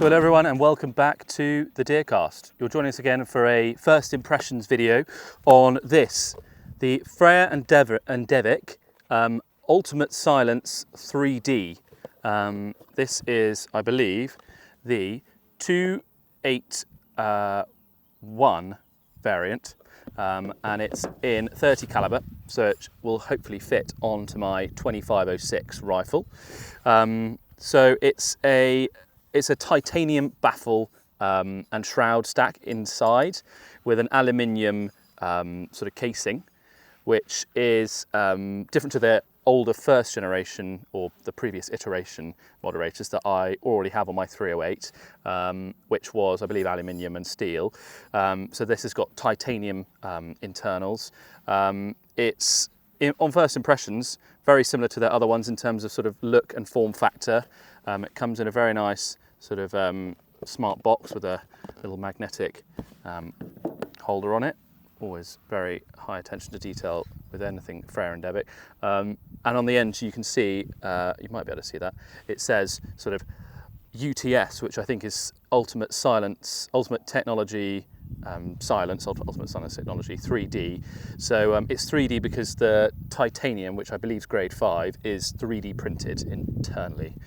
So hello everyone and welcome back to the Deercast. You're joining us again for a first impressions video on this, the Freyr Devik Ultimate Silence 3D. This is, I believe, the 281 variant, and it's in 30 caliber, so it will hopefully fit onto my 2506 rifle. So it's a titanium baffle and shroud stack inside with an aluminium sort of casing, which is different to the older first generation or the previous iteration moderators that I already have on my 308, which was, I believe, aluminium and steel. So this has got titanium internals. It's, on first impressions, very similar to the other ones in terms of sort of look and form factor. It comes in a very nice sort of smart box with a little magnetic holder on it. Always very high attention to detail with anything Freyr Devik. And on the end you can see, you might be able to see that, it says sort of UTS, which I think is Ultimate Silence, Ultimate Technology Silence, Ultimate Silence Technology 3D. So it's 3D because the titanium, which I believe is grade 5, is 3D printed internally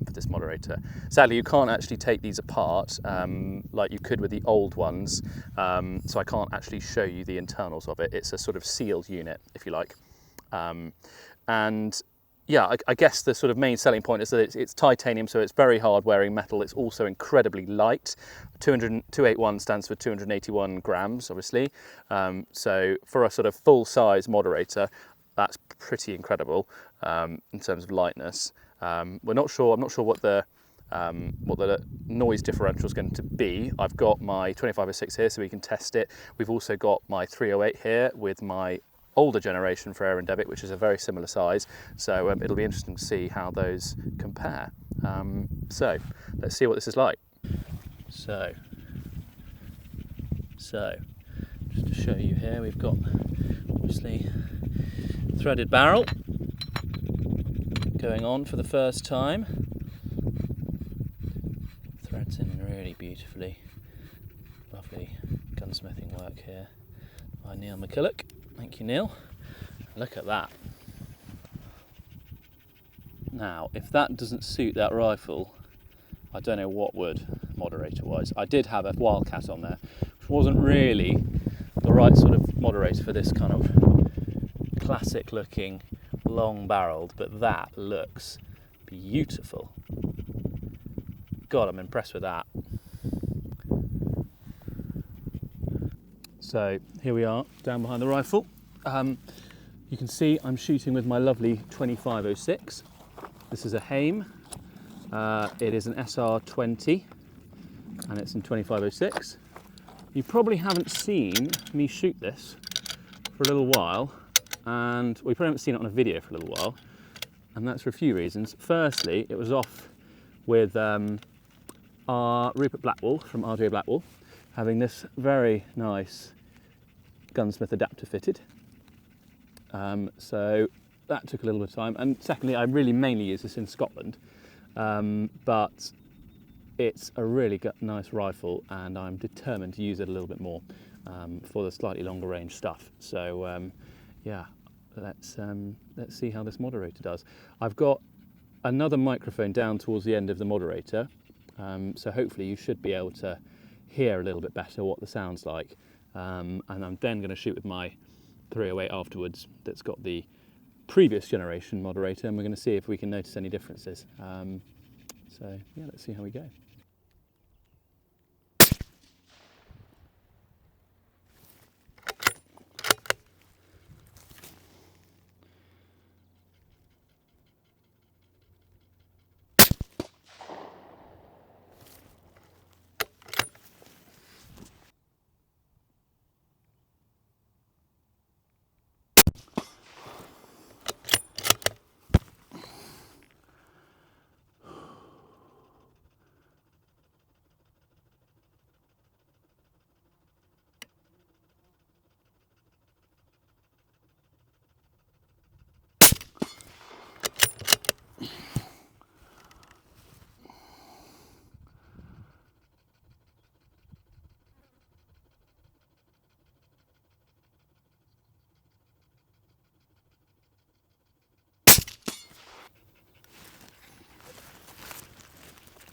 for this moderator. Sadly, you can't actually take these apart like you could with the old ones, so I can't actually show you the internals of it. It's a sort of sealed unit, if you like. And yeah, I guess the sort of main selling point is that it's titanium, so it's very hard wearing metal. It's also incredibly light. 281 stands for 281 grams, obviously. So for a sort of full-size moderator, that's pretty incredible in terms of lightness. I'm not sure what the noise differential is going to be. I've got my 2506 here so we can test it. We've also got my 308 here with my older generation Freyr Devik, which is a very similar size. So it'll be interesting to see how those compare. So let's see what this is like. So just to show you here, we've got obviously threaded barrel going on for the first time. Threads in really beautifully. Lovely gunsmithing work here by Neil McCulloch. Thank you, Neil. Look at that. Now, if that doesn't suit that rifle, I don't know what would, moderator-wise. I did have a Wildcat on there, which wasn't really the right sort of moderator for this kind of classic-looking, long-barreled, but that looks beautiful. God, I'm impressed with that. So here we are, down behind the rifle. You can see I'm shooting with my lovely 2506. This is a Haim. It is an SR20, and it's in 2506. You probably haven't seen me shoot this for a little while, and we probably haven't seen it on a video for a little while, and that's for a few reasons. Firstly, it was off with our Rupert Blackwell from RJ Blackwell, having this very nice gunsmith adapter fitted. So that took a little bit of time. And secondly, I really mainly use this in Scotland, but it's a really nice rifle, and I'm determined to use it a little bit more for the slightly longer range stuff. So yeah, let's see how this moderator does. I've got another microphone down towards the end of the moderator, so hopefully you should be able to hear a little bit better what the sound's like. And I'm then going to shoot with my 308 afterwards that's got the previous generation moderator, and we're going to see if we can notice any differences. So yeah, let's see how we go.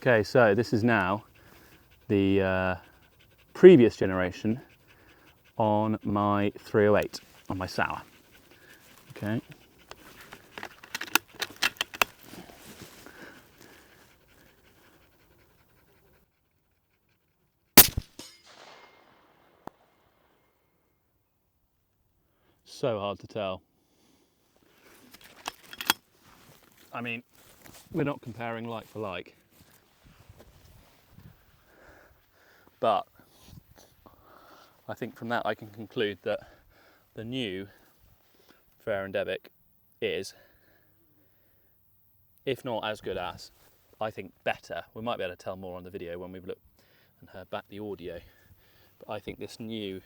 Okay, so this is now the previous generation on my 308, on my sour. Okay. So hard to tell. I mean, we're not comparing like for like, but I think from that I can conclude that the new Freyr Devik is, if not as good as, I think better. We might be able to tell more on the video when we've looked and heard back the audio, but I think this new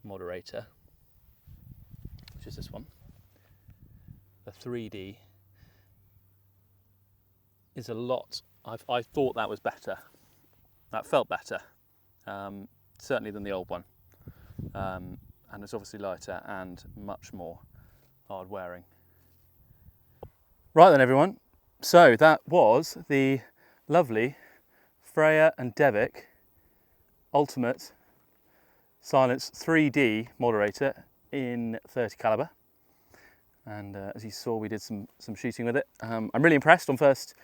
Moderator, which is this one, the 3D, is a lot. I thought that was better. That felt better, certainly than the old one. And it's obviously lighter and much more hard wearing. Right then everyone, so that was the lovely Freyr and Devik Ultimate Silence 3D Moderator in 30 caliber. And as you saw, we did some shooting with it. I'm really impressed on first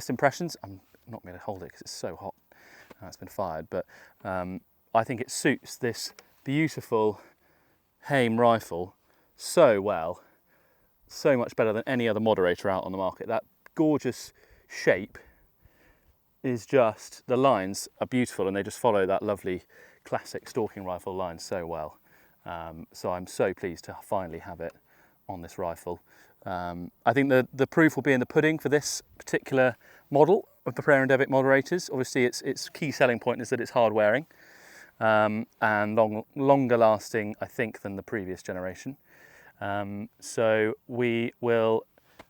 impressions. I'm not going to hold it because it's so hot. It's been fired, but I think it suits this beautiful Haim rifle so well, so much better than any other Moderator out on the market. That gorgeous shape is just, the lines are beautiful and they just follow that lovely classic stalking rifle line so well. So I'm so pleased to finally have it on this rifle. I think the proof will be in the pudding for this particular model of the Freyr Devik Moderators. Obviously its key selling point is that it's hard wearing and longer lasting, I think, than the previous generation. So I'm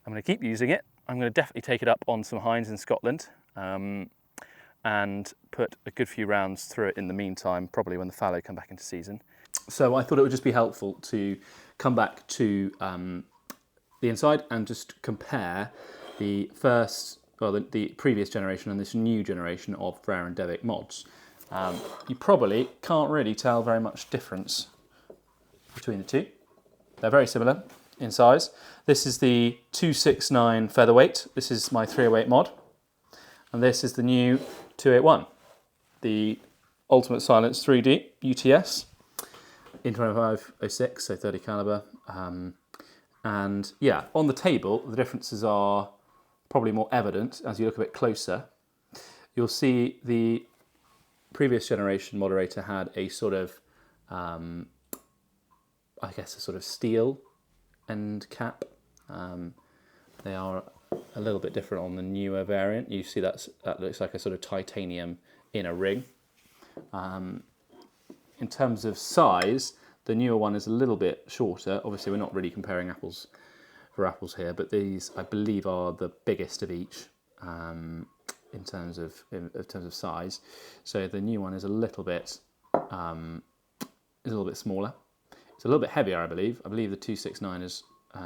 going to keep using it. I'm going to definitely take it up on some hinds in Scotland and put a good few rounds through it in the meantime, probably when the fallow come back into season. So I thought it would just be helpful to come back to the inside and just compare the previous generation and this new generation of Freyr and Devik mods. You probably can't really tell very much difference between the two. They're very similar in size. This is the 269 featherweight. This is my 308 mod. And this is the new 281, the Ultimate Silence 3D UTS in 2506, so 30 caliber. And yeah, on the table, the differences are probably more evident as you look a bit closer. You'll see the previous generation Moderator had a sort of, I guess, a sort of steel end cap. They are a little bit different on the newer variant. You see that looks like a sort of titanium inner ring. In terms of size, the newer one is a little bit shorter. Obviously, we're not really comparing apples for apples here, but these, I believe, are the biggest of each in terms of size. So the new one is a little bit smaller. It's a little bit heavier, I believe. I believe the 269 is a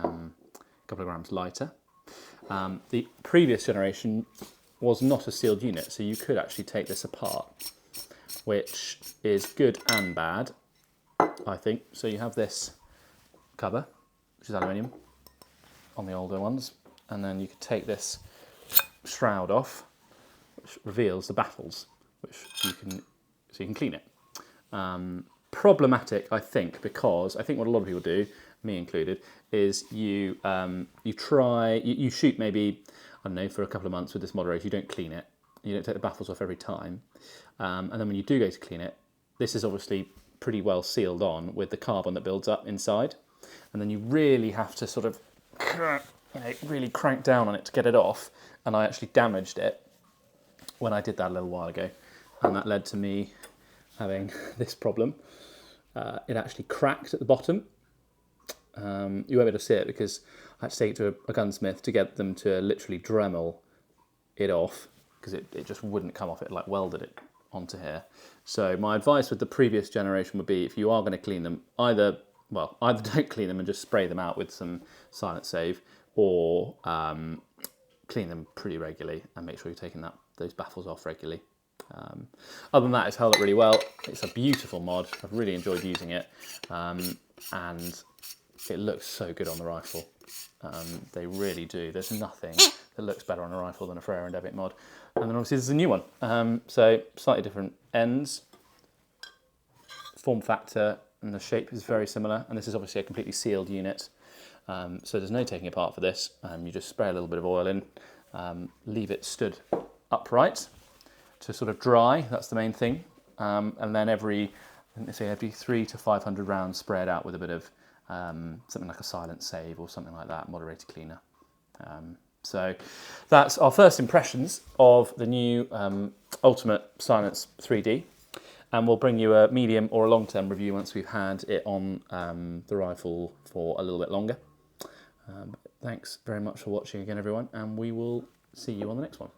couple of grams lighter. The previous generation was not a sealed unit, so you could actually take this apart, which is good and bad, I think. So you have this cover, which is aluminium on the older ones, and then you could take this shroud off, which reveals the baffles, so you can clean it. Problematic, I think, because I think what a lot of people do, me included, is you shoot maybe, I don't know, for a couple of months with this Moderator. You don't clean it. You don't take the baffles off every time. And then when you do go to clean it, this is obviously pretty well sealed on with the carbon that builds up inside. And then you really have to sort of, really crank down on it to get it off. And I actually damaged it when I did that a little while ago. And that led to me having this problem. It actually cracked at the bottom. You won't be able to see it because I had to take it to a gunsmith to get them to literally Dremel it off, because it just wouldn't come off. It like welded it onto here. So my advice with the previous generation would be, if you are going to clean them, either don't clean them and just spray them out with some Silent Save, or clean them pretty regularly and make sure you're taking those baffles off regularly. Other than that, it's held up really well. It's a beautiful mod. I've really enjoyed using it, and it looks so good on the rifle. They really do. There's nothing that looks better on a rifle than a Freyr Devik mod. And then obviously there's a new one. So slightly different ends, form factor, and the shape is very similar. And this is obviously a completely sealed unit. So there's no taking apart for this. You just spray a little bit of oil in, leave it stood upright to sort of dry. That's the main thing. And then every 300 to 500 rounds, spray it out with a bit of something like a silent save or something like that, moderator cleaner. So that's our first impressions of the new Ultimate Silence 3D, and we'll bring you a medium or a long-term review once we've had it on the rifle for a little bit longer. Thanks very much for watching again, everyone, and we will see you on the next one.